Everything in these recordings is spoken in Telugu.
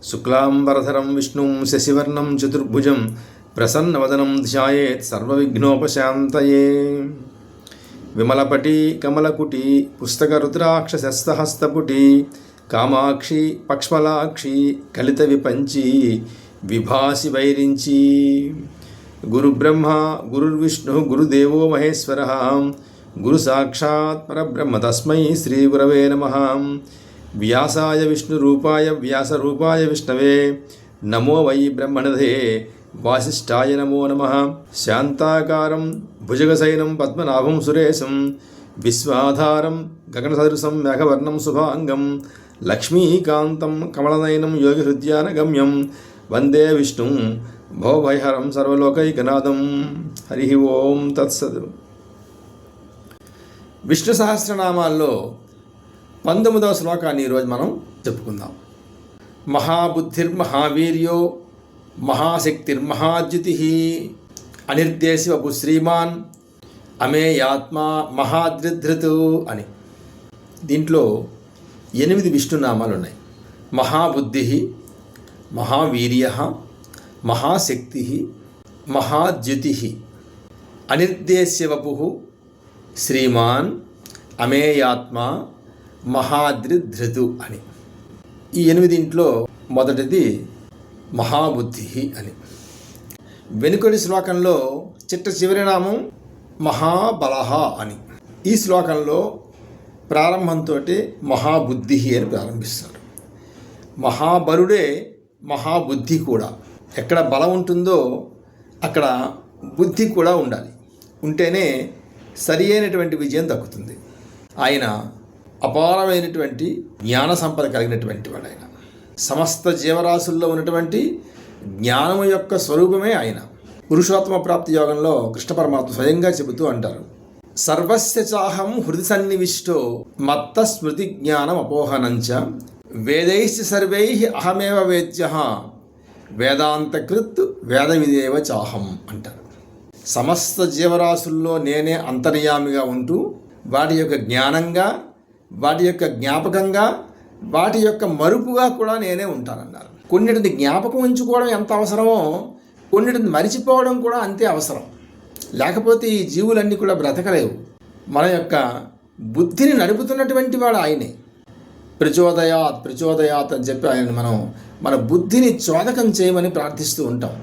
శుక్లాంబరధరం విష్ణుం శశివర్ణం చతుర్భుజం ప్రసన్నవదనం ధ్యాయేత్ సర్వవిఘ్నోపశాంతయే. విమలపటి కమలకుటి పుస్తకరుద్రాక్షసహస్తపుటి కామాక్షి పక్ష్మలాక్షి కలిత విపంచి విభాసి వైరించి. గురుబ్రహ్మ గురుర్విష్ణు గురుదేవో మహేశ్వర గురు సాక్షాత్ పరబ్రహ్మ తస్మై శ్రీ గురవే నమః. వ్యాసాయ విష్ణురూపాయ వ్యాసరూపాయ విష్ణవే నమో వై బ్రహ్మణదే వాసిష్ఠాయ నమో నమః. శాంతాకారం భుజగశయనం పద్మనాభం సురేశం విశ్వాధారం గగనసదృశం మేఘవర్ణం శుభాంగం లక్ష్మీకాంతం కమలనయనం యోగిహృద్యానగమ్యం వందే విష్ణుం భవభయహరం సర్వలోకైకనాథం. హరి ఓం తత్సత్. విష్ణు సహస్రనామాల్లో 19వ శ్లోకాన్ని ఈరోజు మనం చెప్పుకుందాం. మహాబుద్ధిర్మహావీర్యో మహాశక్తిర్మహాద్యుతి అనిర్దేశివపు శ్రీమాన్ అమేయాత్మా మహాద్రిధృతు అని. దీంట్లో 8 విష్ణునామాలు ఉన్నాయి. మహాబుద్ధి, మహావీర్య, మహాశక్తి, మహాద్యుతి, అనిర్దేశ్యవపు శ్రీమాన్ అమేయాత్మ మహాద్రిధృతు అని. ఈ 8 మొదటిది మహాబుద్ధి అని. వెనుకటి శ్లోకంలో చిట్ట చివరి నామం మహాబలహ అని. ఈ శ్లోకంలో ప్రారంభంతో మహాబుద్ధి అని ప్రారంభిస్తారు. మహాబలుడే మహాబుద్ధి కూడా. ఎక్కడ బలం ఉంటుందో అక్కడ బుద్ధి కూడా ఉండాలి. ఉంటేనే సరి అయినటువంటి విజయం దక్కుతుంది. ఆయన అపారమైనటువంటి జ్ఞాన సంపద కలిగినటువంటి వాడు. ఆయన సమస్త జీవరాశుల్లో ఉన్నటువంటి జ్ఞానము యొక్క స్వరూపమే ఆయన. పురుషోత్తమ ప్రాప్తి యోగంలో కృష్ణ పరమాత్మ స్వయంగా చెబుతూ అంటారు, సర్వస్య చాహం హృది సన్నివిష్టో మత్త స్మృతి జ్ఞానం అపోహనంచ వేదైశ్చ సర్వైః అహమేవ వేద్యః వేదాంతకృత్ వేదవిదేవ చాహం అంటారు. సమస్త జీవరాశుల్లో నేనే అంతర్యామిగా ఉంటూ వాటి యొక్క జ్ఞానంగా, వాటి యొక్క జ్ఞాపకంగా, వాటి యొక్క మరుపుగా కూడా నేనే ఉంటానన్నారు. కొన్నిటిని జ్ఞాపకం ఉంచుకోవడం ఎంత అవసరమో కొన్నిటిని మరిచిపోవడం కూడా అంతే అవసరం. లేకపోతే ఈ జీవులన్నీ కూడా బ్రతకలేవు. మన యొక్క బుద్ధిని నడుపుతున్నటువంటి వాడు ఆయనే. ప్రచోదయాత్ ప్రచోదయాత్ అని చెప్పి ఆయన మన బుద్ధిని చోదకం చేయమని ప్రార్థిస్తూ ఉంటాం.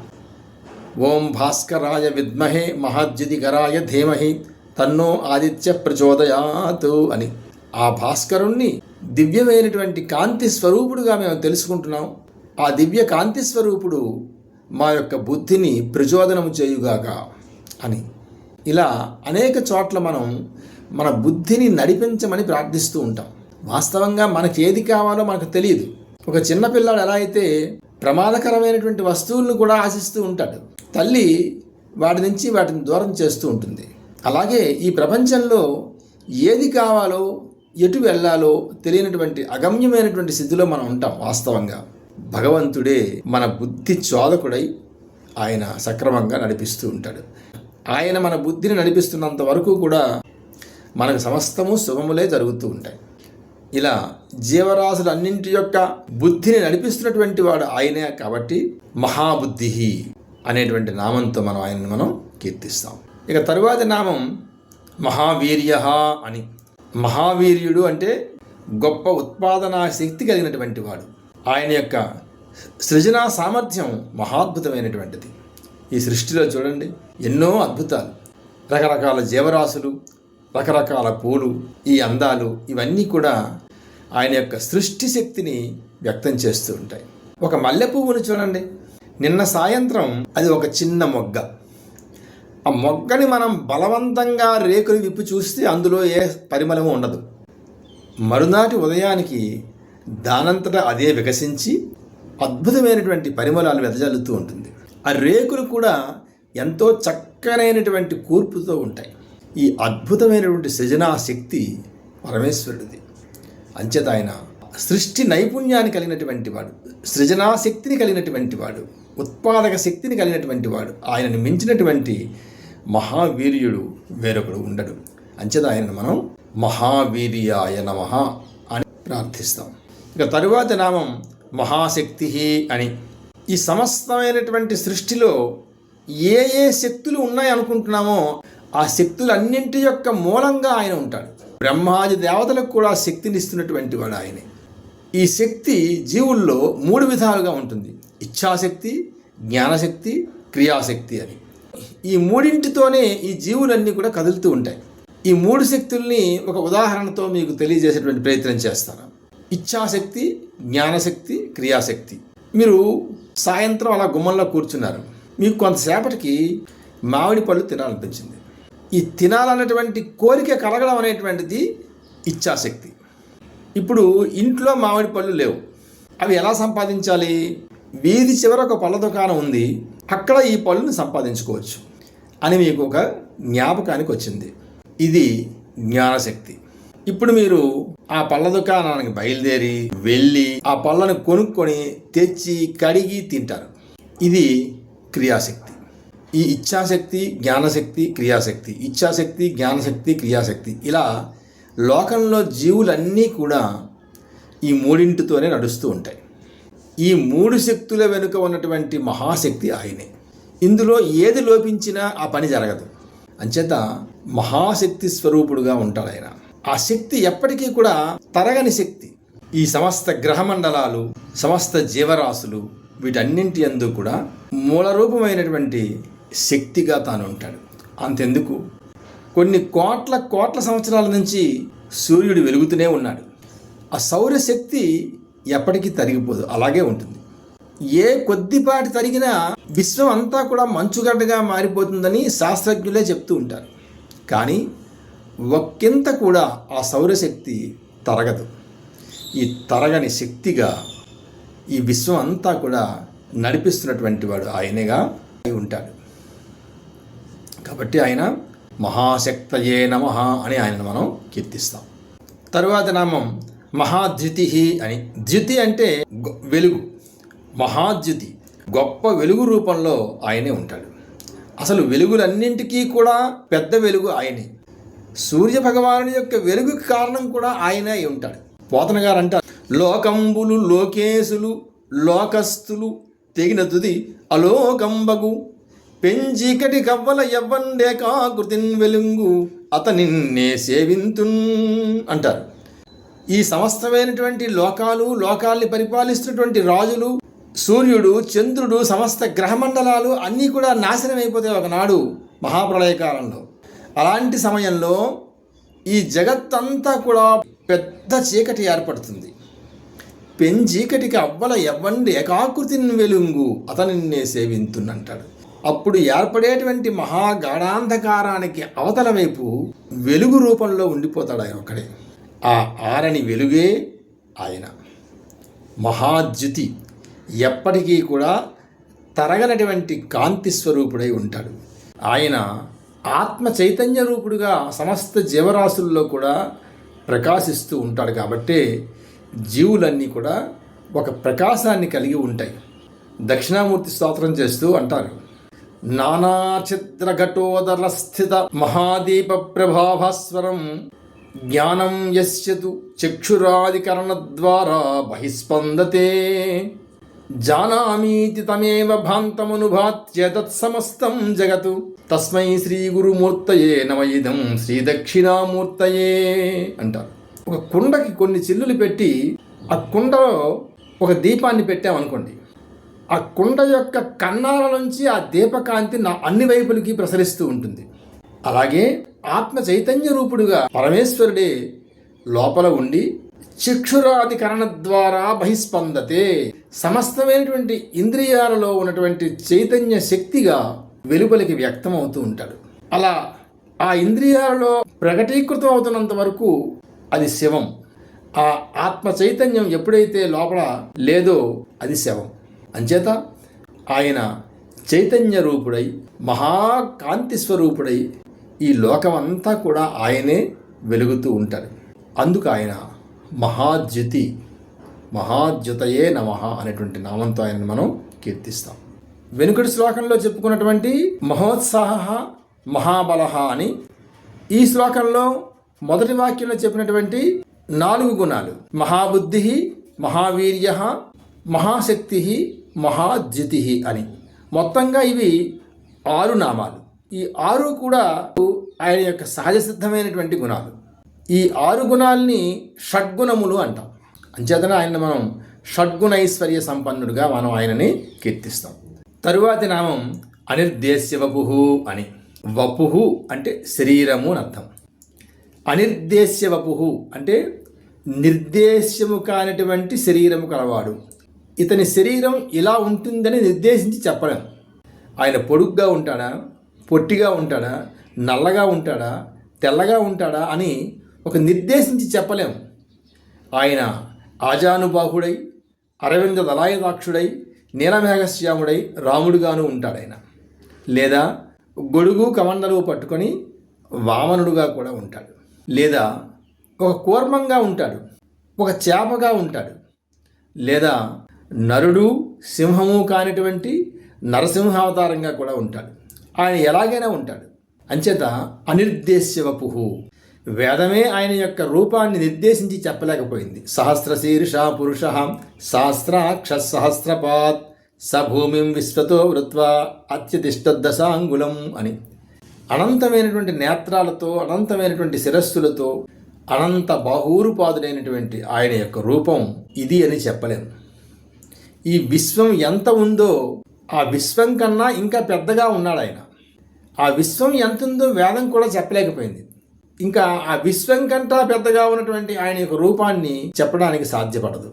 ఓం భాస్కరాయ విద్మహే మహాద్యుతికరాయ ధీమహి తన్నో ఆదిత్య ప్రచోదయాత్ అని. ఆ భాస్కరుణ్ణి దివ్యమైనటువంటి కాంతి స్వరూపుడుగా మేము తెలుసుకుంటున్నాం. ఆ దివ్య కాంతి స్వరూపుడు మా యొక్క బుద్ధిని ప్రచోదనం చేయుగాక అని. ఇలా అనేక చోట్ల మనం మన బుద్ధిని నడిపించమని ప్రార్థిస్తూ ఉంటాం. వాస్తవంగా మనకి ఏది కావాలో మనకు తెలియదు. ఒక చిన్నపిల్లాడు ఎలా అయితే ప్రమాదకరమైనటువంటి వస్తువులను కూడా ఆశిస్తూ ఉంటాడు, తల్లి వాటిని దూరం చేస్తూ ఉంటుంది. అలాగే ఈ ప్రపంచంలో ఏది కావాలో ఎటు వెళ్ళాలో తెలియనటువంటి అగమ్యమైనటువంటి స్థితిలో మనం ఉంటాం. వాస్తవంగా భగవంతుడే మన బుద్ధి చోదకుడై ఆయన సక్రమంగా నడిపిస్తూ ఉంటాడు. ఆయన మన బుద్ధిని నడిపిస్తున్నంత వరకు కూడా మనకు సమస్తము శుభములే జరుగుతూ ఉంటాయి. ఇలా జీవరాశులన్నింటి యొక్క బుద్ధిని నడిపిస్తున్నటువంటి వాడు ఆయనే. కాబట్టి మహాబుద్ధి అనేటువంటి నామంతో ఆయనను కీర్తిస్తాం. ఇక తరువాతి నామం మహావీర్య అని. మహావీర్యుడు అంటే గొప్ప ఉత్పాదనా శక్తి కలిగినటువంటి వాడు. ఆయన యొక్క సృజనా సామర్థ్యం మహాద్భుతమైనటువంటిది. ఈ సృష్టిలో చూడండి, ఎన్నో అద్భుతాలు, రకరకాల జీవరాశులు, రకరకాల పూలు, ఈ అందాలు, ఇవన్నీ కూడా ఆయన యొక్క సృష్టి శక్తిని వ్యక్తం చేస్తూ ఉంటాయి. ఒక మల్లె పువ్వును చూడండి. నిన్న సాయంత్రం అది ఒక చిన్న మొగ్గ. ఆ మొగ్గని మనం బలవంతంగా రేకులు విప్పి చూస్తే అందులో ఏ పరిమళము ఉండదు. మరునాటి ఉదయానికి దానంతటా అదే వికసించి అద్భుతమైనటువంటి పరిమళాలు వెదజల్లుతూ ఉంటుంది. ఆ రేకులు కూడా ఎంతో చక్కనైనటువంటి కూర్పుతో ఉంటాయి. ఈ అద్భుతమైనటువంటి సృజనా శక్తి పరమేశ్వరుడిది. అంచేత ఆయన సృష్టి నైపుణ్యాన్ని కలిగినటువంటి వాడు, సృజనా శక్తిని కలిగినటువంటి వాడు, ఉత్పాదక శక్తిని కలిగినటువంటి వాడు. ఆయనను మించినటువంటి మహావీర్యుడు వేరొకడు ఉండడు. అంచేత ఆయనను మనం మహావీర్యాయ నమః అని ప్రార్థిస్తాం. ఇక తరువాత నామం మహాశక్తి అని. ఈ సమస్తమైనటువంటి సృష్టిలో ఏ ఏ శక్తులు ఉన్నాయి అనుకుంటున్నామో ఆ శక్తులన్నింటి యొక్క మూలంగా ఆయన ఉంటాడు. బ్రహ్మాది దేవతలకు కూడా శక్తినిస్తున్నటువంటి వాడు ఆయనే. ఈ శక్తి జీవుల్లో 3 విధాలుగా ఉంటుంది: ఇచ్ఛాశక్తి, జ్ఞానశక్తి, క్రియాశక్తి అని. ఈ మూడింటితోనే ఈ జీవులన్నీ కూడా కదులుతూ ఉంటాయి. ఈ 3 శక్తుల్ని ఒక ఉదాహరణతో మీకు తెలియజేసేటువంటి ప్రయత్నం చేస్తాను. ఇచ్ఛాశక్తి, జ్ఞానశక్తి, క్రియాశక్తి. మీరు సాయంత్రం అలా గుమ్మంలో కూర్చున్నారు. మీకు కొంతసేపటికి మామిడి పళ్ళు తినాలనిపించింది. ఈ తినాలన్నటువంటి కోరిక కలగడం అనేటువంటిది ఇచ్ఛాశక్తి. ఇప్పుడు ఇంట్లో మామిడి పళ్ళు లేవు, అవి ఎలా సంపాదించాలి? వీధి చివర ఒక పళ్ళ దుకాణం ఉంది, అక్కడ ఈ పళ్ళుని సంపాదించుకోవచ్చు అని మీకు ఒక జ్ఞాపకానికి వచ్చింది. ఇది జ్ఞానశక్తి. ఇప్పుడు మీరు ఆ పళ్ళ దుకాణానికి బయలుదేరి వెళ్ళి ఆ పళ్ళను కొనుక్కొని తెచ్చి కడిగి తింటారు. ఇది క్రియాశక్తి. ఈ ఇచ్ఛాశక్తి, జ్ఞానశక్తి, క్రియాశక్తి, ఇచ్ఛాశక్తి, జ్ఞానశక్తి, క్రియాశక్తి, ఇలా లోకంలో జీవులన్నీ కూడా ఈ మూడింటితోనే నడుస్తూ ఉంటాయి. ఈ 3 శక్తుల వెనుక ఉన్నటువంటి మహాశక్తి ఆయనే. ఇందులో ఏది లోపించినా ఆ పని జరగదు. అంచేత మహాశక్తి స్వరూపుడుగా ఉంటాడు ఆయన. ఆ శక్తి ఎప్పటికీ కూడా తరగని శక్తి. ఈ సమస్త గ్రహమండలాలు, సమస్త జీవరాశులు, వీటన్నింటి యందు కూడా మూలరూపమైనటువంటి శక్తిగా తాను ఉంటాడు. అంతెందుకు, కొన్ని కోట్ల సంవత్సరాల నుంచి సూర్యుడు వెలుగుతూనే ఉన్నాడు. ఆ సౌరశక్తి ఎప్పటికీ తరిగిపోదు, అలాగే ఉంటుంది. ఏ కొద్దిపాటి తరిగినా విశ్వం అంతా కూడా మంచుగడ్డగా మారిపోతుందని శాస్త్రజ్ఞులే చెప్తూ ఉంటారు. కానీ ఒక్కింత కూడా ఆ సౌరశక్తి తరగదు. ఈ తరగని శక్తిగా ఈ విశ్వం అంతా కూడా నడిపిస్తున్నటువంటి వాడు ఆయనేగా ఉంటాడు. కాబట్టి ఆయన మహాశక్తయే నమః అని ఆయనను మనం కీర్తిస్తాం. తరువాత నామం మహాద్యుతి అని. ద్యుతి అంటే వెలుగు. మహాద్యుతి, గొప్ప వెలుగు రూపంలో ఆయనే ఉంటాడు. అసలు వెలుగులన్నింటికీ కూడా పెద్ద వెలుగు ఆయనే. సూర్య భగవానుడి యొక్క వెలుగుకి కారణం కూడా ఆయనే అయి ఉంటాడు. పోతన గారు అంటారు, లోకంబులు లోకేశులు లోకస్తులు తెగిన తుది అలోకంబగు పెంచీకటి కవ్వల ఎవ్వండేకాకృతిన్ వెలుంగు అతనిన్నే సేవింతున్ అంటారు. ఈ సమస్తమైనటువంటి లోకాల్ని పరిపాలిస్తున్నటువంటి రాజులు, సూర్యుడు, చంద్రుడు, సమస్త గ్రహమండలాలు అన్నీ కూడా నాశనం అయిపోతాయి ఒకనాడు మహాప్రళయకాలంలో. అలాంటి సమయంలో ఈ జగత్తంతా కూడా పెద్ద చీకటి ఏర్పడుతుంది. పెంచీకటికి అవ్వల ఎవ్వండి ఏకాకృతిని వెలుంగు అతనిన్నే సేవింతున్నంటాడు. అప్పుడు ఏర్పడేటువంటి మహాగాఢాంధకారానికి అవతల వైపు వెలుగు రూపంలో ఉండిపోతాడు ఆయన ఒక్కడే. ఆ ఆరని వెలుగే ఆయన. మహాద్యుతి, ఎప్పటికీ కూడా తరగనటువంటి కాంతి స్వరూపుడై ఉంటాడు. ఆయన ఆత్మ చైతన్య రూపుడుగా సమస్త జీవరాశుల్లో కూడా ప్రకాశిస్తూ ఉంటాడు. కాబట్టే జీవులన్నీ కూడా ఒక ప్రకాశాన్ని కలిగి ఉంటాయి. దక్షిణామూర్తి స్తోత్రం చేస్తూ అంటారు, నానాఛిద్ర ఘటోదర స్థిత మహాదీప ప్రభాభాస్వరం జ్ఞానం యస్యతు చక్షురాదికరణద్వారా బహిస్పందతే జానామీతి తమేవ భాంతమనుభాత్య తత్సమస్తం జగతు తస్మై శ్రీ గురుమూర్తయే నమయిదం శ్రీ దక్షిణామూర్తయే అంటారు. ఒక కుండకి కొన్ని చిల్లులు పెట్టి ఆ కుండలో ఒక దీపాన్ని పెట్టామనుకోండి, ఆ కుండ యొక్క కన్నాల నుంచి ఆ దీపకాంతి అన్ని వైపులకి ప్రసరిస్తూ ఉంటుంది. అలాగే ఆత్మ చైతన్య రూపుడుగా పరమేశ్వరుడే లోపల ఉండి చక్షురాదికరణ ద్వారా బహిస్పందతే, సమస్తమైనటువంటి ఇంద్రియాలలో ఉన్నటువంటి చైతన్య శక్తిగా వెలుపలికి వ్యక్తం అవుతూ ఉంటాడు. అలా ఆ ఇంద్రియాలలో ప్రకటీకృతం అవుతున్నంత వరకు అది శవం. ఆ ఆత్మ చైతన్యం ఎప్పుడైతే లోపల లేదో అది శవం. అంచేత ఆయన చైతన్య రూపుడై మహాకాంతి స్వరూపుడై ఈ లోకమంతా కూడా ఆయనే వెలుగుతూ ఉంటాడు. అందుకు ఆయన మహాద్యుతి, మహాద్యుతయే నమః అనేటువంటి నామంతో ఆయనను మనం కీర్తిస్తాం. వెనుకటి శ్లోకంలో చెప్పుకున్నటువంటి మహోత్సాహ మహాబలహ అని ఈ శ్లోకంలో మొదటి వాక్యంలో చెప్పినటువంటి 4 గుణాలు మహాబుద్ధి, మహావీర్య, మహాశక్తి, మహాద్యుతి అని. మొత్తంగా ఇవి 6 నామాలు. ఈ 6 కూడా ఆయన యొక్క సహజ సిద్ధమైనటువంటి గుణాలు. ఈ 6 గుణాలని షడ్గుణములు అంటాం. అంచేతనే ఆయన మనం షడ్గుణైశ్వర్య సంపన్నుడిగా మనం ఆయనని కీర్తిస్తాం. తరువాతి నామం అనిర్దేశ్య వపుః అని. వపుః అంటే శరీరము అని అర్థం. అనిర్దేశ్య వపుః అంటే నిర్దేశ్యము కానిటువంటి శరీరము కలవాడు. ఇతని శరీరం ఇలా ఉంటుందని నిర్దేశించి చెప్పలేం. ఆయన పొడుగ్గా ఉంటాడా, పొట్టిగా ఉంటాడా, నల్లగా ఉంటాడా, తెల్లగా ఉంటాడా అని ఒక నిర్దేశించి చెప్పలేం. ఆయన ఆజానుబాహుడై, అరవింద దళాయదాక్షుడై, నీలమేఘశ్యాముడై రాముడుగాను ఉంటాడాయన. లేదా గొడుగు కమండలు పట్టుకొని వామనుడుగా కూడా ఉంటాడు. లేదా ఒక కూర్మంగా ఉంటాడు, ఒక చేపగా ఉంటాడు. లేదా నరుడు సింహము కానిటువంటి నరసింహావతారంగా కూడా ఉంటాడు. ఆయన ఎలాగైనా ఉంటాడు. అంచేత అనిర్దేశ్య వపుః. వేదమే ఆయన యొక్క రూపాన్ని నిర్దేశించి చెప్పలేకపోయింది. సహస్రశీర్ష పురుష సహస్రాక్ష సహస్రపాత్ స భూమిం విశ్వతో వృత్వా అత్యతిష్టదశాంగులం అని. అనంతమైనటువంటి నేత్రాలతో, అనంతమైనటువంటి శిరస్సులతో, అనంత బాహూరుపాదుడైనటువంటి ఆయన యొక్క రూపం ఇది అని చెప్పలేము. ఈ విశ్వం ఎంత ఉందో ఆ విశ్వం కన్నా ఇంకా పెద్దగా ఉన్నాడు ఆయన. ఆ విశ్వం ఎంత ఉందో వేదం కూడా చెప్పలేకపోయింది. ఇంకా ఆ విశ్వం కంటా పెద్దగా ఉన్నటువంటి ఆయన యొక్క రూపాన్ని చెప్పడానికి సాధ్యపడదు.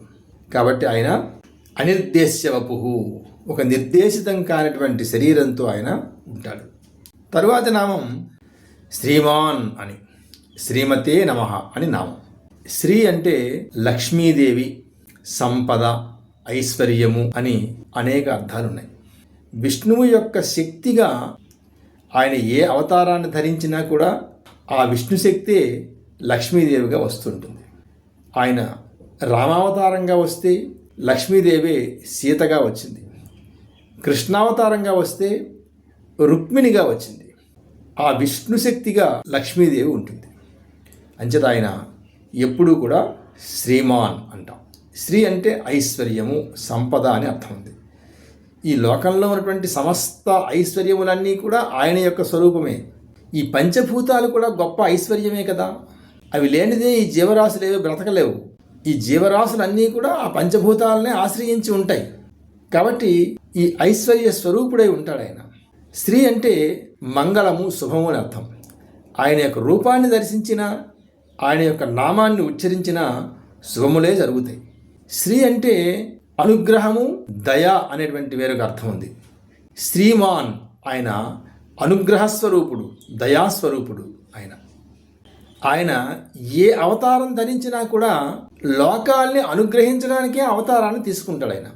కాబట్టి ఆయన అనిర్దేశ్య వపుః, ఒక నిర్దేశితం కానిటువంటి శరీరంతో ఆయన ఉంటాడు. తరువాతి నామం శ్రీమాన్ అని. శ్రీమతే నమః అని నామం. శ్రీ అంటే లక్ష్మీదేవి, సంపద, ఐశ్వర్యము అని అనేక అర్థాలు ఉన్నాయి. విష్ణువు యొక్క శక్తిగా ఆయన ఏ అవతారాన్ని ధరించినా కూడా ఆ విష్ణు శక్తే లక్ష్మీదేవిగా వస్తుంటుంది. ఆయన రామావతారంగా వస్తే లక్ష్మీదేవి సీతగా వచ్చింది. కృష్ణావతారంగా వస్తే రుక్మిణిగా వచ్చింది. ఆ విష్ణు శక్తిగా లక్ష్మీదేవి ఉంటుంది. అంచేత ఆయన ఎప్పుడూ కూడా శ్రీమాన్ అంటాం. శ్రీ అంటే ఐశ్వర్యము, సంపద అని అర్థం ఉంది. ఈ లోకంలో ఉన్నటువంటి సమస్త ఐశ్వర్యములన్నీ కూడా ఆయన యొక్క స్వరూపమే. ఈ పంచభూతాలు కూడా గొప్ప ఐశ్వర్యమే కదా. అవి లేనిదే ఈ జీవరాశులేవి బ్రతకలేవు. ఈ జీవరాశులన్నీ కూడా ఆ పంచభూతాలనే ఆశ్రయించి ఉంటాయి. కాబట్టి ఈ ఐశ్వర్య స్వరూపుడై ఉంటాడు ఆయన. శ్రీ అంటే మంగళము, శుభము అని అర్థం. ఆయన యొక్క రూపాన్ని దర్శించిన, ఆయన యొక్క నామాన్ని ఉచ్చరించిన శుభములే జరుగుతాయి. శ్రీ అంటే అనుగ్రహము, దయ అనేటువంటి వేరొక అర్థం ఉంది. శ్రీమాన్ ఆయన అనుగ్రహస్వరూపుడు, దయాస్వరూపుడు. ఆయన ఏ అవతారం ధరించినా కూడా లోకాల్ని అనుగ్రహించడానికే అవతారాన్ని తీసుకుంటాడు. ఆయన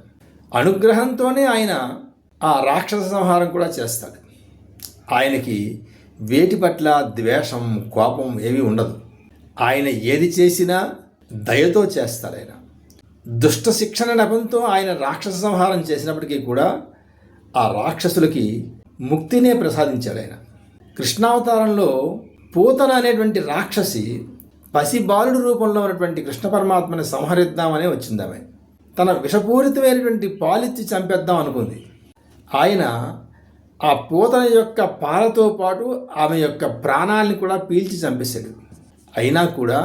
అనుగ్రహంతోనే ఆయన ఆ రాక్షస సంహారం కూడా చేస్తాడు. ఆయనకి వేటి పట్ల ద్వేషం, కోపం ఏమీ ఉండదు. ఆయన ఏది చేసినా దయతో చేస్తాడు. ఆయన దుష్ట శిక్షణ నెపంతో ఆయన రాక్షస సంహారం చేసినప్పటికీ కూడా ఆ రాక్షసులకి ముక్తినే ప్రసాదించాడు ఆయన. కృష్ణావతారంలో పూతన అనేటువంటి రాక్షసి పసిబాలుడు రూపంలో ఉన్నటువంటి కృష్ణ పరమాత్మని సంహరిద్దామనే వచ్చింది. ఆమె తన విషపూరితమైనటువంటి పాలిచ్చి చంపేద్దాం అనుకుంది. ఆయన ఆ పూతన యొక్క పాలతో పాటు ఆమె యొక్క ప్రాణాలని కూడా పీల్చి చంపేశాడు. అయినా కూడా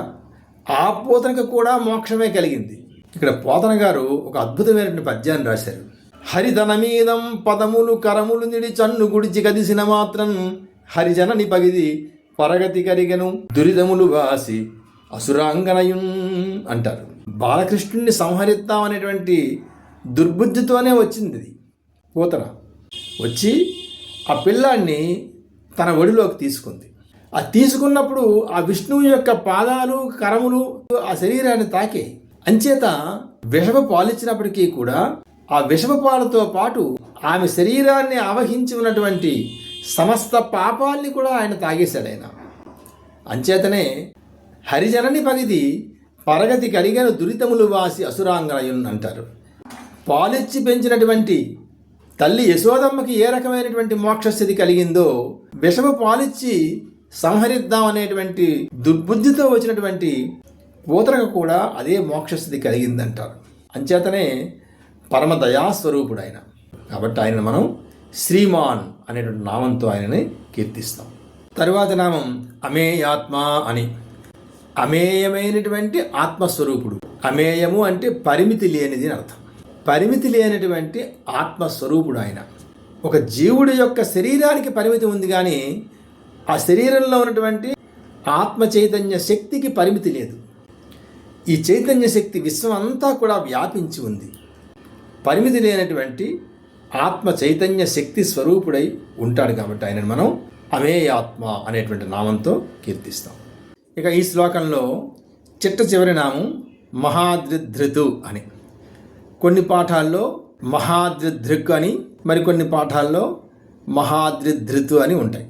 ఆ పూతనకు కూడా మోక్షమే కలిగింది. ఇక్కడ పోతన గారు ఒక అద్భుతమైనటువంటి పద్యాన్ని రాశారు. హరిధనమీదం పదములు కరములు నిడి చన్ను గుడిచి కదిసిన మాత్రం హరిజనని పగిది పరగతి కరిగను దురిదములు వాసి అసురాంగనయున్ అంటారు. బాలకృష్ణుణ్ణి సంహరిద్దామనేటువంటి దుర్బుద్ధితోనే వచ్చింది పూతన. వచ్చి ఆ పిల్లాన్ని తన ఒడిలోకి తీసుకుంది. ఆ తీసుకున్నప్పుడు ఆ విష్ణువు యొక్క పాదాలు, కరములు ఆ శరీరాన్ని తాకే. అంచేత విషపు పాలిచ్చినప్పటికీ కూడా ఆ విషపు పాలతో పాటు ఆమె శరీరాన్ని ఆవహించి ఉన్నటువంటి సమస్త పాపాల్ని కూడా ఆయన తాగేశాడు. ఆయన అంచేతనే హరిజనని పగిది పరగతి కరిగను దురితములు వాసి అసురాంగనయున్ అంటారు. పాలిచ్చి పెంచినటువంటి తల్లి యశోదమ్మకి ఏ రకమైనటువంటి మోక్షస్థితి కలిగిందో విషము పాలిచ్చి సంహరిద్దాం అనేటువంటి దుర్బుద్ధితో వచ్చినటువంటి పూతనకు కూడా అదే మోక్షస్థితి కలిగిందంటారు. అంచేతనే పరమదయాస్వరూపుడు ఆయన. కాబట్టి ఆయనను మనం శ్రీమాన్ అనేటువంటి నామంతో ఆయనని కీర్తిస్తాం. తరువాత నామం అమేయాత్మ అని. అమేయమైనటువంటి ఆత్మస్వరూపుడు. అమేయము అంటే పరిమితి లేనిది అని అర్థం. పరిమితి లేనటువంటి ఆత్మస్వరూపుడు ఆయన. ఒక జీవుడి యొక్క శరీరానికి పరిమితి ఉంది, కానీ ఆ శరీరంలో ఉన్నటువంటి ఆత్మ చైతన్య శక్తికి పరిమితి లేదు. ఈ చైతన్య శక్తి విశ్వం అంతా కూడా వ్యాపించి ఉంది. పరిమితి లేనటువంటి ఆత్మ చైతన్య శక్తి స్వరూపుడై ఉంటాడు. కాబట్టి ఆయనను మనం అమేయాత్మ అనేటువంటి నామంతో కీర్తిస్తాం. ఇక ఈ శ్లోకంలో చిట్ట చివరి నామం మహాద్రిధృతు అని. కొన్ని పాఠాల్లో మహాద్రిధృక్ అని, మరికొన్ని పాఠాల్లో మహాద్రిధృతు అని ఉంటాయి.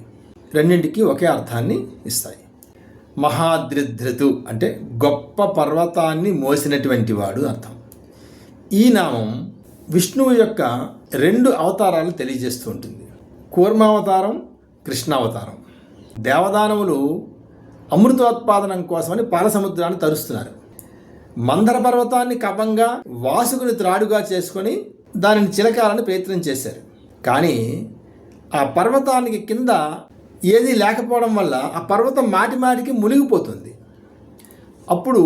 రెండింటికి ఒకే అర్థాన్ని ఇస్తాయి. మహాద్రిధృతు అంటే గొప్ప పర్వతాన్ని మోసినటువంటి వాడు అర్థం. ఈ నామం విష్ణువు యొక్క 2 అవతారాలు తెలియజేస్తూ ఉంటుంది. కూర్మావతారం, కృష్ణావతారం. దేవదానవులు అమృతోత్పాదనం కోసమని పాలసముద్రాన్ని తరుస్తున్నారు. మందర పర్వతాన్ని కవంగా, వాసుకుని త్రాడుగా చేసుకొని దానిని చిలకాలని ప్రయత్నం చేశారు. కానీ ఆ పర్వతానికి కింద ఏదీ లేకపోవడం వల్ల ఆ పర్వతం మాటి మాటికి మునిగిపోతుంది. అప్పుడు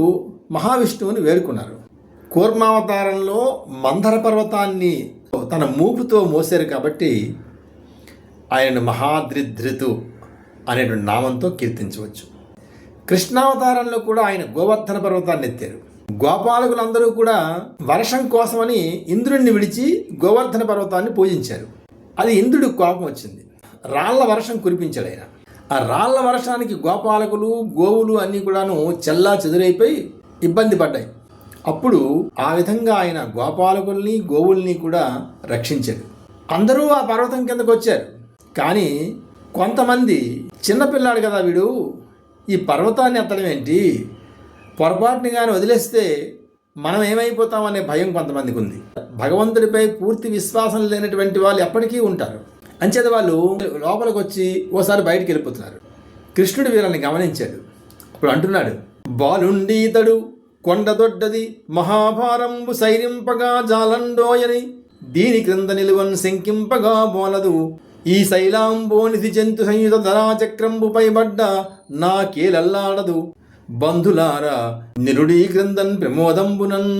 మహావిష్ణువుని వేడుకున్నారు. కూర్మావతారంలో మందర పర్వతాన్ని తన మూపుతో మోసారు కాబట్టి ఆయనను మహాద్రిధృతు అనేటువంటి నామంతో కీర్తించవచ్చు. కృష్ణావతారంలో కూడా ఆయన గోవర్ధన పర్వతాన్ని ఎత్తారు. గోపాలకులందరూ కూడా వర్షం కోసమని ఇంద్రుడిని విడిచి గోవర్ధన పర్వతాన్ని పూజించారు. అది ఇంద్రుడికి కోపం వచ్చింది. రాళ్ల వర్షం కురిపించాడు ఆయన. ఆ రాళ్ల వర్షానికి గోపాలకులు, గోవులు అన్నీ కూడాను చెల్లా చెదురైపోయి ఇబ్బంది పడ్డాయి. అప్పుడు ఆ విధంగా ఆయన గోపాలకుల్ని, గోవుల్ని కూడా రక్షించాడు. అందరూ ఆ పర్వతం కిందకు వచ్చారు. కానీ కొంతమంది చిన్నపిల్లాడు కదా వీడు, ఈ పర్వతాన్ని ఎత్తడం ఏంటి, పొరపాటుని కానీ వదిలేస్తే మనం ఏమైపోతామనే భయం కొంతమందికి ఉంది. భగవంతుడిపై పూర్తి విశ్వాసం లేనటువంటి వాళ్ళు ఎప్పటికీ ఉంటారు. అంచేత వాళ్ళు లోపలికి వచ్చి ఓసారి బయటికి వెళ్ళిపోతున్నారు. కృష్ణుడు వీళ్ళని గమనించాడు. అప్పుడు అంటున్నాడు, బాలుండీతడు కొండ దొడ్డది మహాభారంబు సైరింపగా జాలండోయని దీని క్రింద నిలువన్ శంకింపగా బోలదు ఈ శైలాంబోనిధి జంతు సంయుత ధరాచక్రంబుపై బడ్డ నాకేలల్లాడదు బంధులారా నిరుడీ క్రిందన్ ప్రమోదంబునన్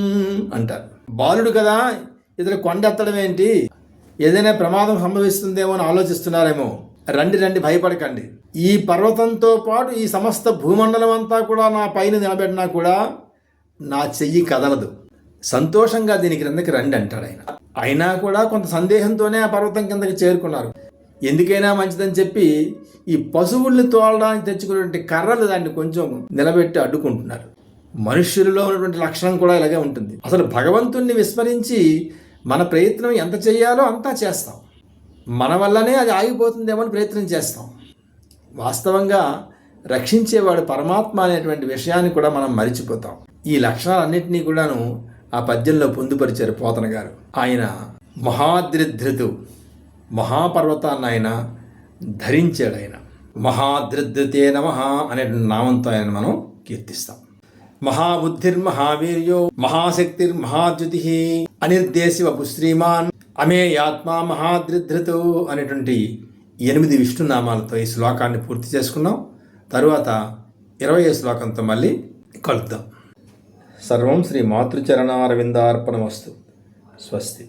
అంటారు. బాలుడు కదా, ఇతడు కొండ ఎత్తడం ఏంటి, ఏదైనా ప్రమాదం సంభవిస్తుందేమో అని ఆలోచిస్తున్నారేమో. రండి రండి, భయపడకండి. ఈ పర్వతంతో పాటు ఈ సమస్త భూమండలం అంతా కూడా నా పైన నిలబెట్టినా కూడా నా చెయ్యి కదలదు. సంతోషంగా దీని క్రిందకి రండి అంటాడు ఆయన. అయినా కూడా కొంత సందేహంతోనే ఆ పర్వతం కిందకి చేరుకున్నారు. ఎందుకైనా మంచిదని చెప్పి ఈ పశువుల్ని తోలడానికి తెచ్చుకున్నటువంటి కర్రలు దాన్ని కొంచెం నిలబెట్టి అడ్డుకుంటున్నారు. మనుష్యులలో ఉన్నటువంటి లక్షణం కూడా ఇలాగే ఉంటుంది. అసలు భగవంతుణ్ణి విస్మరించి మన ప్రయత్నం ఎంత చేయాలో అంతా చేస్తాం. మన వల్లనే అది ఆగిపోతుందేమో అని ప్రయత్నం చేస్తాం. వాస్తవంగా రక్షించేవాడు పరమాత్మ అనేటువంటి విషయాన్ని కూడా మనం మరిచిపోతాం. ఈ లక్షణాలన్నింటినీ కూడాను ఆ పద్యంలో పొందుపరిచారు పోతన గారు. ఆయన మహాద్రిధృతు, మహాపర్వతాన్ని ఆయన ధరించాడు. ఆయన మహాద్రిధృతే నమః అనే నామంతో ఆయన మనం కీర్తిస్తాం. మహాబుద్ధిర్మహావీర్యో మహాశక్తిర్మహాద్యుతి అనిర్దేశి వపు శ్రీమాన్ అమేయాత్మ మహాద్రిధృతు అనేటువంటి 8 విష్ణునామాలతో ఈ శ్లోకాన్ని పూర్తి చేసుకున్నాం. తరువాత 20వ శ్లోకంతో మళ్ళీ కలుద్దాం. సర్వం శ్రీ మాతృచరణారవిందార్పణమస్తు. స్వస్తి.